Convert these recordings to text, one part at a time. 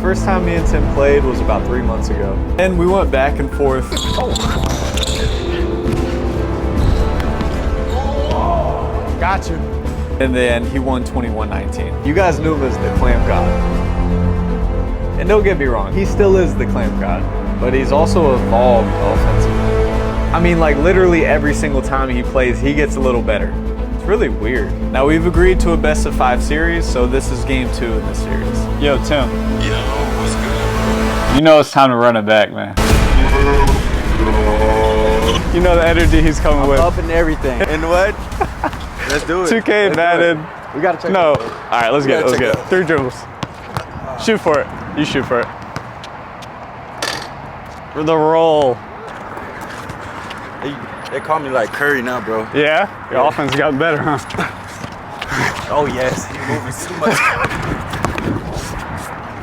First time me and Tim played was about 3 months ago. And we went back and forth. Got you. And then he won 21-19. You guys knew him as the clamp god. And don't get me wrong, he still is the clamp god, but he's also evolved offensively. I mean, like literally every single time he plays, he gets a little better. It's really weird. Now we've agreed to a best of 5 series, so this is game 2 in this series. Yo, Tim. Yo, what's good? You know it's time to run it back, man. You know the energy he's coming with. Up and everything. And what? Let's do it. 2K batted. We gotta check No. it. All right, let's get it. Let's get it. 3 dribbles. Shoot for it. You shoot for it. For the roll. They call me like Curry now, bro. Yeah? Your offense has gotten better, huh? Oh yes, he's moving too much.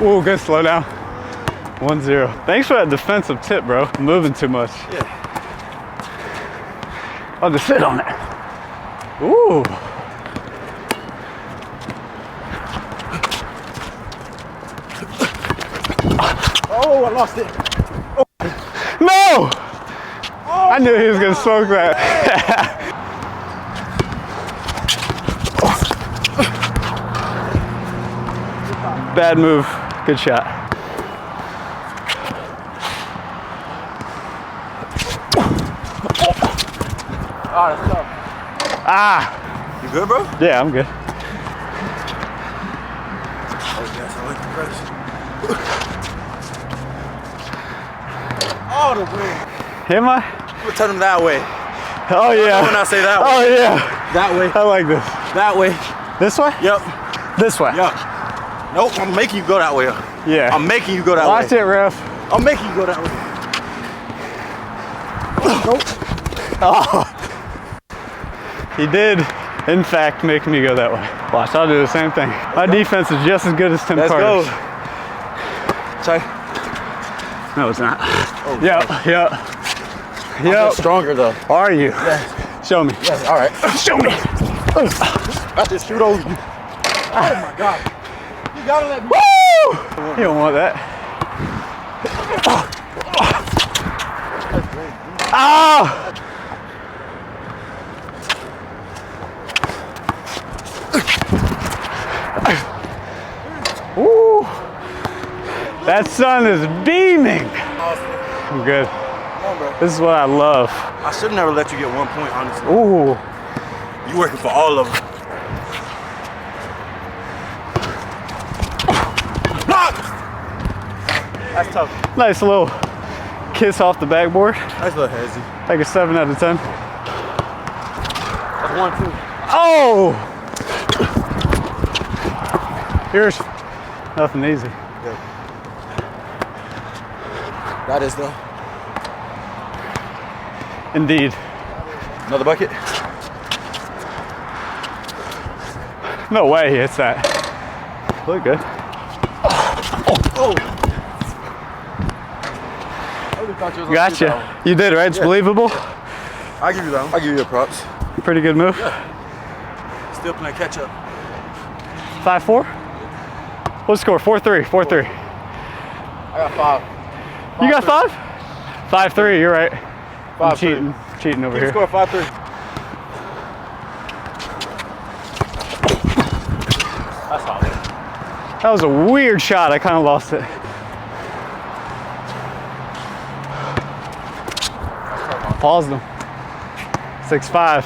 Ooh, good slow down. 1-0. Thanks for that defensive tip, bro. Moving too much. Yeah. I'll just sit on it. Ooh. Oh, I lost it. No! I knew he was gonna smoke that. Bad move. Good shot. Oh, that's tough. Ah! You good, bro? Yeah, I'm good. Oh yes, I like the press. Oh, the wind. Am I? We'll turn them that way. Oh yeah. When I say that way. Oh yeah. That way. I like this. That way. This way? Yep. This way? Yep. Nope, I'm making you go that way. Yeah. I'm making you go that way. Watch it, ref. I'm making you go that way. Nope. Oh. He did, in fact, make me go that way. Watch, I'll do the same thing. My defense is just as good as Tim Let's Carter's. go. Try. No, it's not. Oh, Yep. I'm just stronger though. Are you? Yes. Show me. Yes. All right. Show me. I just shoot over you. Oh my God. You gotta let me. Woo! You don't want that. Ah! Woo! That sun is beaming. I'm good. Come on, bro. This is what I love. I should never let you get 1 point, honestly. Ooh. You working for all of them. That's tough. Nice little kiss off the backboard. That's a little hazy. Like a 7 out of 10. That's 1-2. Oh! Here's nothing easy. Yeah. That is though. Indeed. Another bucket. No way he hits that. Look good. Oh. I really thought you was gonna shoot that one. Gotcha. You did, right? It's Yeah. believable. I'll give you that one. I'll give you your props. Pretty good move. Still playing catch up. 5-4? What's the score? 4-3. 4-3. I got 5. You got 5? 5-3, you're right. I'm 5-3. cheating over Keep here. score 5-3. That's all. That was a weird shot. I kind of lost it. Paused him. 6-5.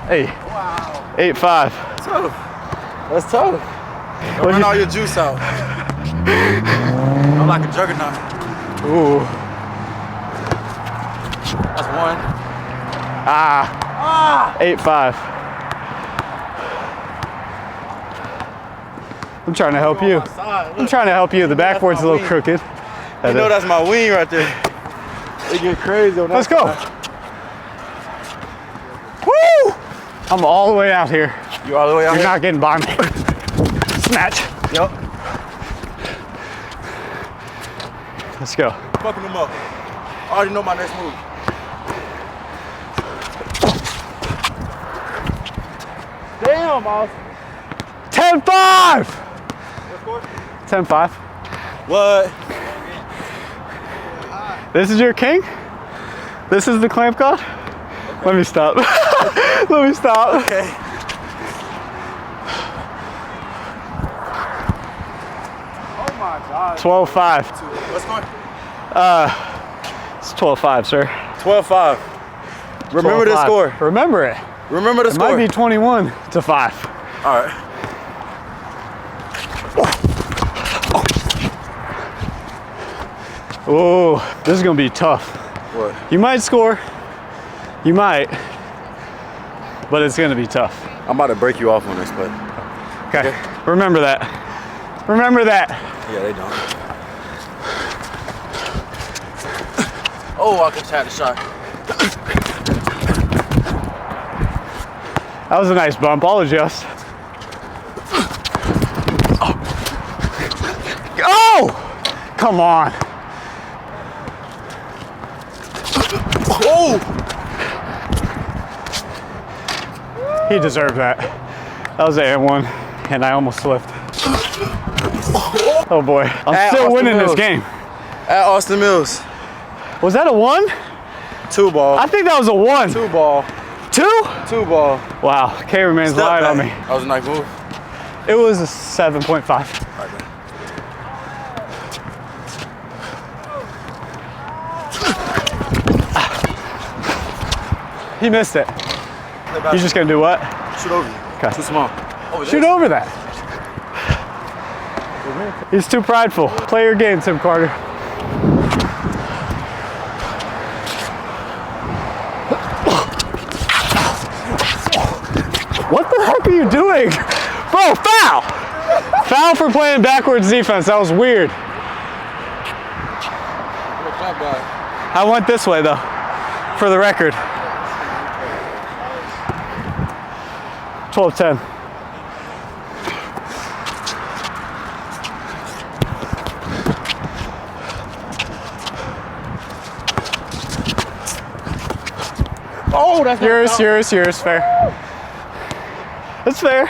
Hey. Wow. 8-5. Tough. That's tough. Don't run all your juice out. I'm like a juggernaut. Ooh. That's 1. Ah. 8-5. I'm trying to help you. I'm trying to help you. The backboard's a little crooked. You know that's my wing right there. They get crazy on that. Let's go. Woo! I'm all the way out here. You all the way out You're here? not getting by me. Snatch. Yep. Let's go. Fucking them up. I already know my next move. on, Miles. 10-5. What score? 10-5. What? This is your king? This is the clamp god? Let me stop. Let me stop. Okay. Oh my God. 12-5. What score? It's 12-5, sir. 12-5. Remember the 12-5. score. Remember it. Remember the It score. might be 21-5. All right. Oh, this is gonna be tough. What? You might score. You might. But it's gonna be tough. I'm about to break you off on this, but Okay. Remember that. Remember that. yeah, they don't. Oh, I just had a shot. That was a nice bump. I'll adjust. Oh! Come on. Oh! He deserved that. That was an and one, and I almost slipped. Oh boy. I'm At still Austin winning this Mills. game. At Austin Mills. Was that a 1? 2 ball. I think that was a 1. 2 ball. 2? 2 ball. Wow. K remains Step lying back. on me. That was a nice move. It was a 7.5. All right, man. He missed it. Play back. You're just gonna do what? Shoot over you. Okay. Too small. Oh, Shoot over that. He's too prideful. Play your game, Tim Carter. What the heck are you doing? Bro, foul! Foul for playing backwards defense. That was weird. I went this way though, for the record. 12-10. Oh, that's Yours, fair. That's fair.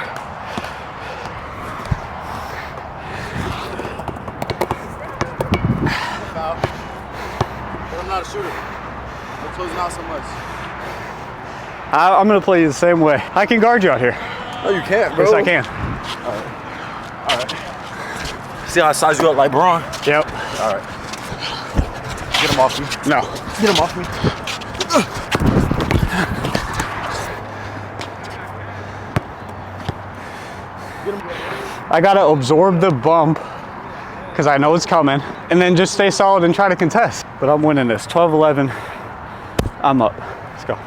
Foul. But I'm not a shooter. I'm closing out so much. I'm gonna play you the same way. I can guard you out here. No, you can't, bro. Yes, I can. All right. See how I size you up like Braun? Yep. All right. Get him off me. No. Get him off me. I gotta absorb the bump because I know it's coming, and then just stay solid and try to contest. But I'm winning this. 12-11. I'm up. Let's go.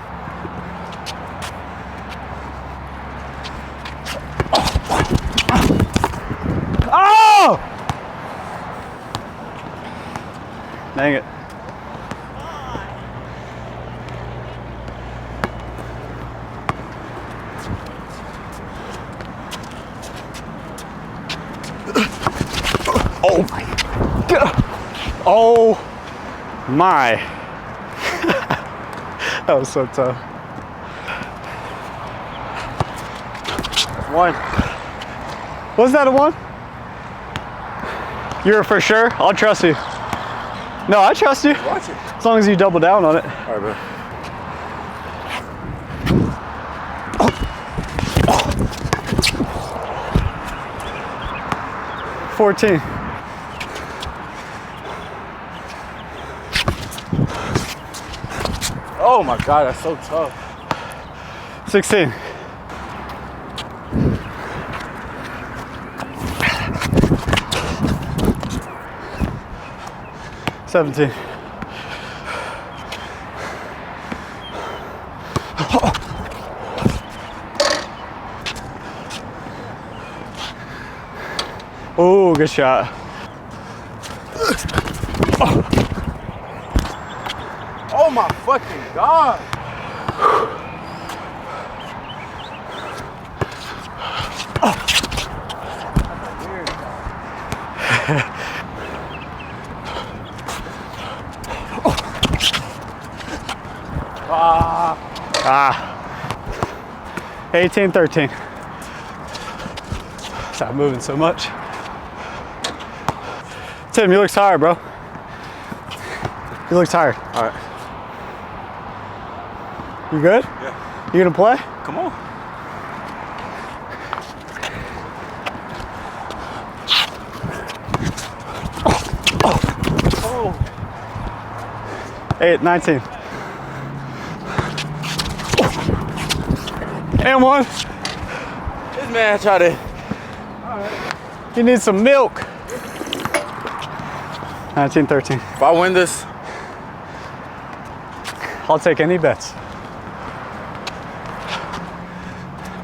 Oh! Dang it. Oh my God. Oh my. That was so tough. One. Was that a 1? You're for sure? I'll trust you. No, I trust you. Watch it. As long as you double down on it. All right, bro. 14. Oh my God, that's so tough. 16. $17. Oh, good shot. Oh my fucking God. Ah. 18-13. Stop moving so much. Tim, you look tired, bro. You look tired. All right. You good? Yeah. You gonna play? Come on. Oh. 8, 19. And one. This man tried to. You need some milk. 19, 13. If I win this, I'll take any bets.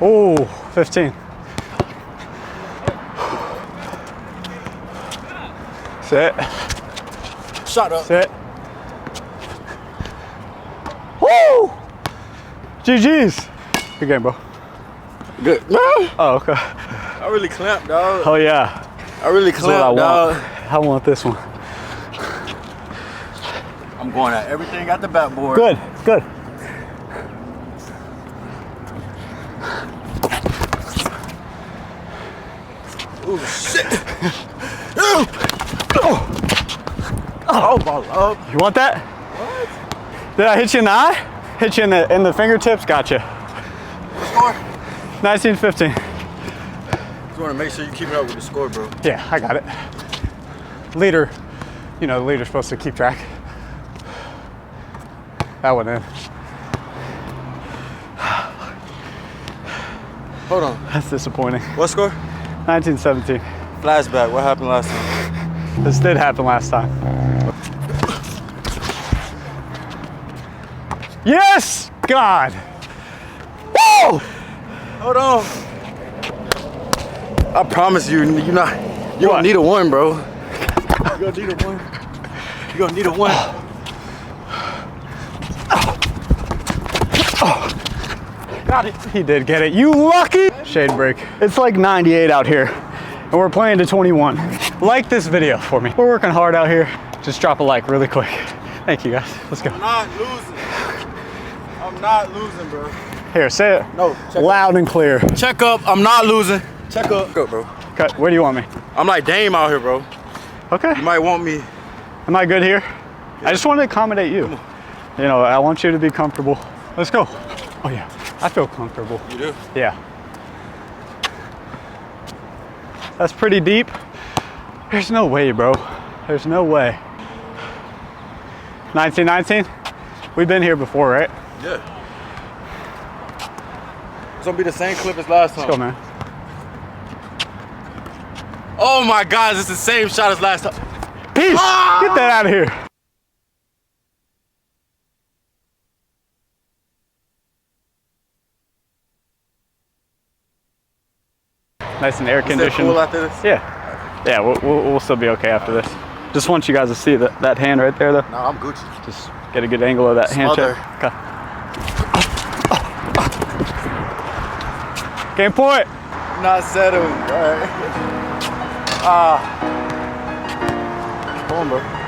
Oh, 15. Sit. shut up. Sit. Woo! GG's. Good game, bro. Good. Man, Oh, okay. I really clamped, dog. Oh, yeah. I really That's what I clamped, want. dog. I want this one. I'm going at everything at the backboard. Good, good. Ooh, shit. Oh, my love. You want that? What? Did I hit you in the eye? Hit you in the fingertips? Gotcha. Score. 19-15. Just want to make sure you keep it up with the score, bro. Yeah, I got it. Leader, you know, the leader's supposed to keep track. That one in. Hold on. That's disappointing. What score? 19-17. Flashback. What happened last time? This did happen last time. Yes! God! Woo! Hold on. I promise you, you What? don't need a one, bro. You're gonna need a one. You're gonna need a one. Got it. He did get it. You lucky! Shade break. It's like 98 out here, and we're playing to 21. Like this video for me. We're working hard out here. Just drop a like really quick. Thank you guys. Let's go. I'm not losing. I'm not losing, bro. Here, say it. No, check loud and clear. Check up. I'm not losing. Check up. Go, bro. Okay, where do you want me? I'm like Dame out here, bro. Okay. You might want me. Am I good here? I just want to accommodate you. You know, I want you to be comfortable. Let's go. Oh yeah, I feel comfortable. You do? Yeah. That's pretty deep. There's no way, bro. There's no way. 1919? We've been here before, right? Yeah. It's gonna be the same clip as last time. Let's go, man. Oh my God, it's the same shot as last time. Peace! Get that out of here. Nice and air Is that conditioned. cool after this? Yeah. Yeah, we'll still be okay after this. Just want you guys to see that hand right there, though. No, I'm Gucci. Just get a good angle of that hand Smother. check. Okay. Game point. Not settled. All right. Come on, bro.